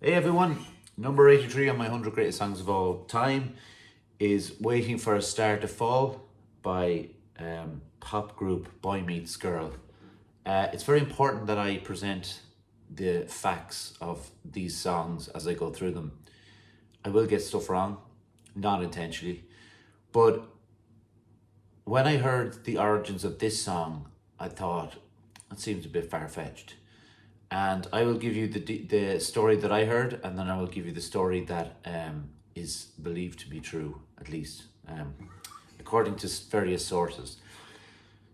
Hey everyone, number 83 on my 100 greatest songs of all time is Waiting for a Star to Fall by pop group Boy Meets Girl. It's very important that I present the facts of these songs as I go through them. I will get stuff wrong, not intentionally, but when I heard the origins of this song, I thought it seems a bit far-fetched. And I will give you the story that I heard, and then I will give you the story that is believed to be true, at least according to various sources.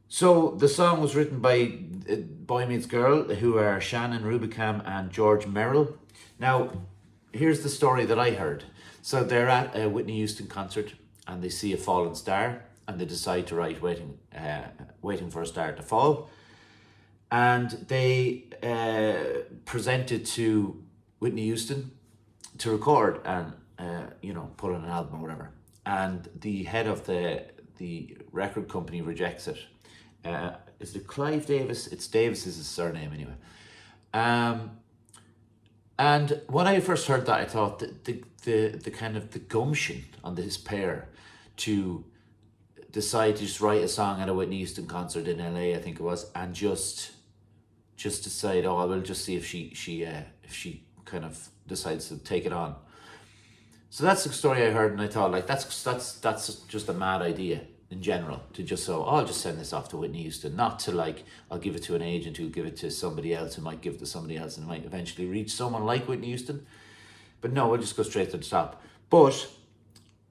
So the song was written by Boy Meets Girl, who are Shannon Rubicam and George Merrill. Now, here's the story that I heard. So they're at a Whitney Houston concert, and they see a fallen star, and they decide to write "Waiting for a Star to Fall." And they present it to Whitney Houston to record and put on an album or whatever. And the head of the record company rejects it. Is it Clive Davis? It's Davis is his surname anyway. And when I first heard that, I thought the kind of the gumption on this pair to decide to just write a song at a Whitney Houston concert in LA, I think it was, and just decide, oh, I will just see if she kind of decides to take it on. So that's the story I heard, and I thought, like, that's just a mad idea in general, to just I'll just send this off to Whitney Houston, not to like, I'll give it to an agent who'll give it to somebody else who might give it to somebody else and might eventually reach someone like Whitney Houston. But no, we'll just go straight to the top. But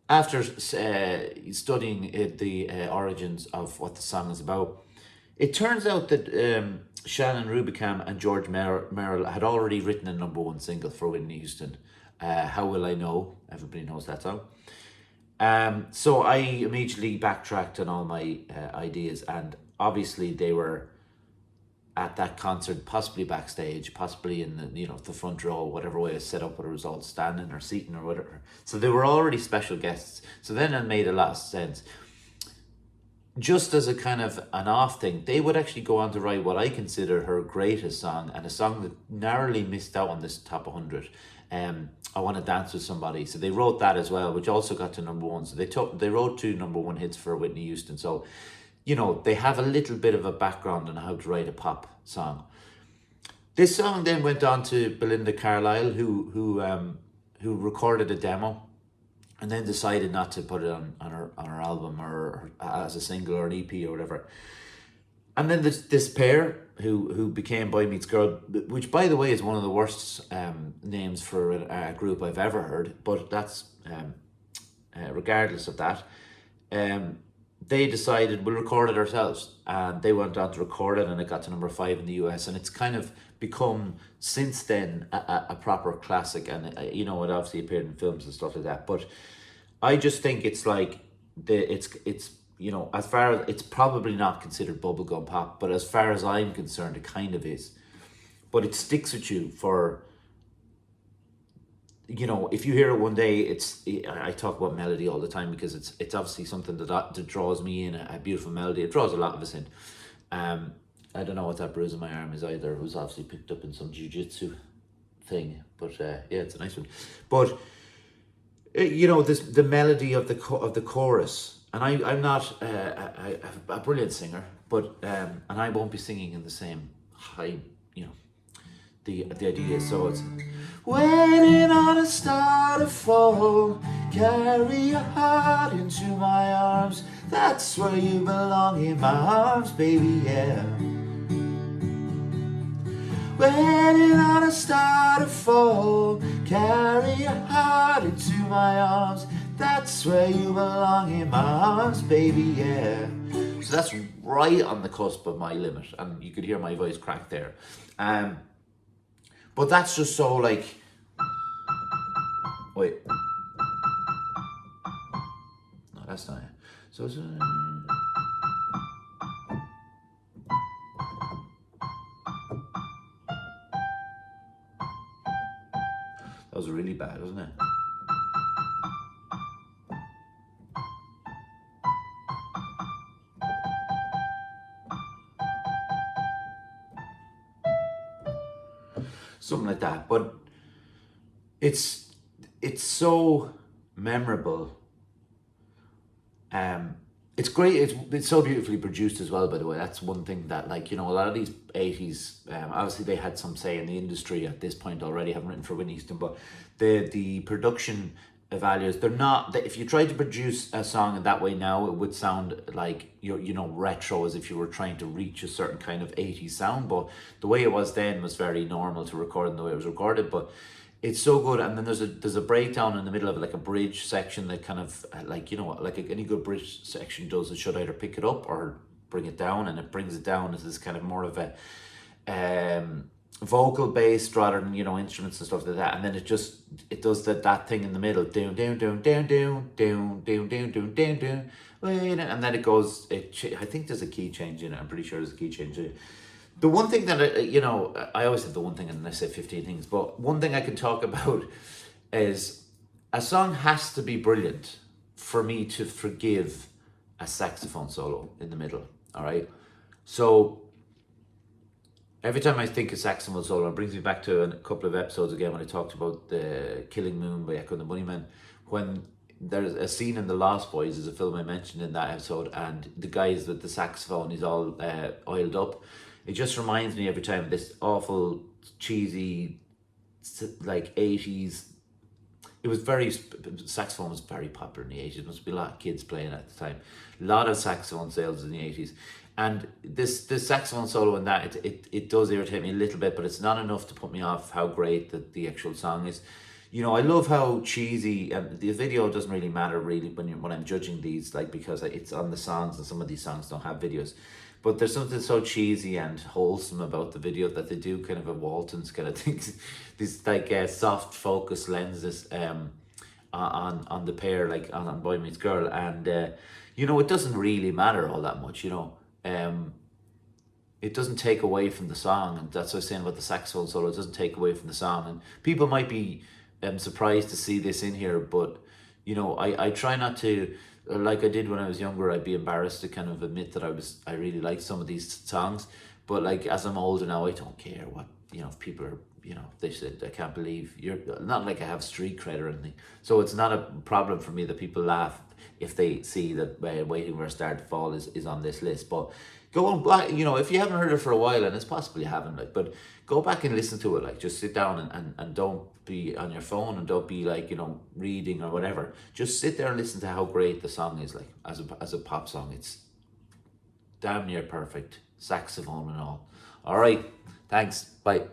after studying the origins of what the song is about, it turns out that Shannon Rubicam and George Merrill had already written a number one single for Whitney Houston. How Will I Know? Everybody knows that song. So I immediately backtracked on all my ideas, and obviously they were at that concert, possibly backstage, possibly in the front row, whatever way it's set up, whether it was all standing or seating or whatever. So they were already special guests. So then it made a lot of sense. Just as a kind of an off thing, they would actually go on to write what I consider her greatest song, and a song that narrowly missed out on this top 100. I Want to Dance with Somebody. So they wrote that as well, which also got to number one. So they wrote two number one hits for Whitney Houston. So, they have a little bit of a background on how to write a pop song. This song then went on to Belinda Carlisle, who recorded a demo, and then decided not to put it on her album or as a single or an EP or whatever. And then this pair who became Boy Meets Girl, which by the way is one of the worst names for a group I've ever heard, but that's regardless of that. They decided we'll record it ourselves, and they went on to record it, and it got to number 5 in the US, and it's kind of become since then a proper classic, and it obviously appeared in films and stuff like that. But I just think it's like it's as far as it's probably not considered bubblegum pop, but as far as I'm concerned, it kind of is. But it sticks with you for, if you hear it one day, I talk about melody all the time because it's obviously something that draws me in, a beautiful melody. It draws a lot of us in. I don't know what that bruise on my arm is either. It was obviously picked up in some jiu-jitsu thing, but yeah, it's a nice one. But the melody of the chorus, and I'm not a brilliant singer, but and I won't be singing in the same high, the idea is, so it's waiting on a star to fall, carry your heart into my arms, that's where you belong, in my arms, baby, yeah. Waiting on a star to fall, carry your heart into my arms, that's where you belong, in my arms, baby, yeah. So that's right on the cusp of my limit, and you could hear my voice crack there. But that's just so like, wait, no, that's not it. So it's that was really bad, wasn't it? Something like that. But it's it's so memorable. Um, it's great. It's so beautifully produced as well. By the way, that's one thing that, like, a lot of these '80s. Obviously, they had some say in the industry at this point already, having written for Whitney Houston, but the production values, they're not. If you tried to produce a song in that way now, it would sound like retro, as if you were trying to reach a certain kind of '80s sound. But the way it was then was very normal to record, and the way it was recorded, but it's so good. And then there's a breakdown in the middle of it, like a bridge section that kind of, like, like any good bridge section does, it should either pick it up or bring it down, and it brings it down as this kind of more of a vocal based rather than instruments and stuff like that. And then it does that thing in the middle, down down down down down down down down down down down, and then it goes. I think there's a key change in it. I'm pretty sure there's a key change in it. The one thing that I always have the one thing, and I say 15 things, but one thing I can talk about is a song has to be brilliant for me to forgive a saxophone solo in the middle. All right, so every time I think of saxophone solo, it brings me back to a couple of episodes again when I talked about the Killing Moon by Echo and the Bunnymen. When there's a scene in The Lost Boys, is a film I mentioned in that episode, and the guys with the saxophone is all oiled up. It just reminds me every time of this awful cheesy, like, 80s. It was saxophone was very popular in the 80s. There must be a lot of kids playing at the time. A lot of saxophone sales in the 80s. And this saxophone solo in that, it does irritate me a little bit, but it's not enough to put me off how great the actual song is. I love how cheesy, and the video doesn't really matter really when I'm judging these, like, because it's on the songs, and some of these songs don't have videos. But there's something so cheesy and wholesome about the video that they do, kind of a Waltons kind of things, these, like, soft focus lenses on the pair, like on Boy Meets Girl, and it doesn't really matter all that much. It doesn't take away from the song, and that's what I was saying about the saxophone solo. It doesn't take away from the song, and people might be surprised to see this in here, but I try not to, like I did when I was younger. I'd be embarrassed to kind of admit that I really like some of these songs, but, like, as I'm older now, I don't care what if people are, they said, I can't believe you're not, like I have street cred or anything, so it's not a problem for me that people laugh if they see that Waiting for a Star to Fall is on this list. But go on back, if you haven't heard it for a while, and it's possible you haven't, like, but go back and listen to it. Like, just sit down and don't be on your phone, and don't be, like, reading or whatever. Just sit there and listen to how great the song is, like, as a pop song. It's damn near perfect, saxophone and all. All right, thanks, bye.